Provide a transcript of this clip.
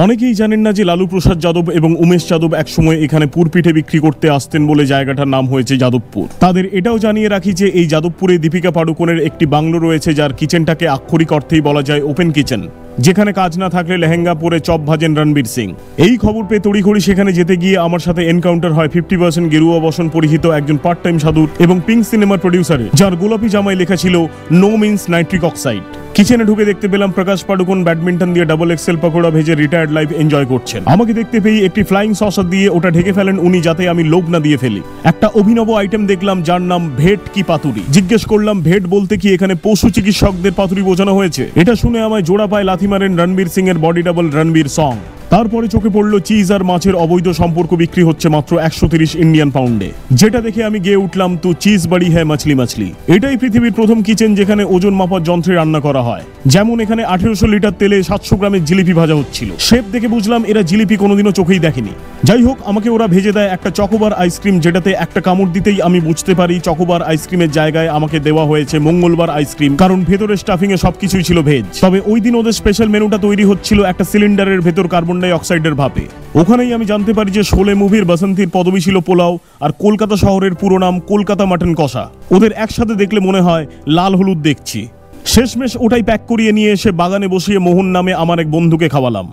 অনেকেই জানেন না যে লালু প্রসাদ যাদব এবং উমেশ যাদব একসময় এখানে পুরপিঠে বিক্রি করতে আসতেন বলে জায়গাটার নাম হয়েছে যাদবপুর। তাদের এটাও জানিয়ে রাখি যে এই যাদবপুরে দীপিকা পাড়ুকোনের একটি বাংলো রয়েছে যার কিচেনটাকে আক্ষরিক অর্থেই বলা যায় ওপেন কিচেন, যেখানে কাজ না থাকলে লেহেঙ্গা পরে চপ ভাজেন রণবীর সিং। এই খবর পেয়ে তড়িঘড়ি সেখানে যেতে গিয়ে আমার সাথে এনকাউন্টার হয় 50% গেরুয়া বসন পরিহিত একজন পার্ট টাইম সাধুর এবং পিঙ্ক সিনেমার প্রডিউসারের, যার গোলাপি জামায় লেখা ছিল নো মিন্স নাইট্রিক অক্সাইড। কিচেনে ঢুকে দেখতে পেলাম প্রকাশ পাড়ুকোন ব্যাডমিন্টন দিয়ে ডাবল এক্সেল পকোড়া ভেজে রিটায়ার্ড লাইফ এনজয় করছেন। আমাকে দেখতে পেয়ে একটি ফ্লাইং সসার দিয়ে ওটা ঢেকে ফেলেন উনি, যাতে আমি লোভ না দিয়ে ফেলি। একটা অভিনব আইটেম দেখলাম যার নাম ভেট কি পাতুরি। জিজ্ঞেস করলাম ভেট বলতে কি এখানে পশু চিকিৎসকদের পাতুরি বোঝানো হয়েছে? এটা শুনে আমায় জোড়া পায়ে লাথি মারেন রণবীর সিং এর বডি ডাবল রণবীর সং। তারপরে চোখে পড়লো চিজ আর মাছের অবৈধ সম্পর্ক বিক্রি হচ্ছে মাত্র 130 ইন্ডিয়ান পাউন্ডে, যেটা দেখে আমি গেয়ে উঠলাম তো চিজ বাড়ি হ্যাঁ মাছলি মাছলি। এটাই পৃথিবীর প্রথম কিচেন যেখানে ওজন মাপার যন্ত্রে রান্না করা হয়। যেমন এখানে 1800 লিটার তেলে 700 গ্রামের জিলিপি ভাজা হচ্ছিল। শেফ দেখে বুঝলাম এরা জিলিপি কোনোদিনও চোখেই দেখেনি। যাই হোক, আমাকে ওরা ভেজে দেয় একটা চকোবার আইসক্রিম, যেটাতে একটা কামড় দিতেই আমি বুঝতে পারি চকোবার আইসক্রিমের জায়গায় আমাকে দেওয়া হয়েছে মঙ্গলবার আইসক্রিম, কারণ ভেতরের স্টাফিং এ সবকিছুই ছিল ভেজ। তবে ওই দিন ওদের স্পেশাল মেনুটা তৈরি হচ্ছিল একটা সিলিন্ডারের ভেতর কার্বন ডাই অক্সাইডের ভাপে। ওখানেই আমি জানতে পারি যে শোলে মুভির বাসন্তীর পদবী ছিল পোলাও, আর কলকাতা শহরের পুরো নাম কলকাতা মাটন কষা। ওদের একসাথে দেখলে মনে হয় লাল হলুদ দেখছি। শেষমেশ ওটাই প্যাক করিয়ে নিয়ে এসে বাগানে বসিয়ে মোহন নামে আমার এক বন্ধুকে খাওয়ালাম।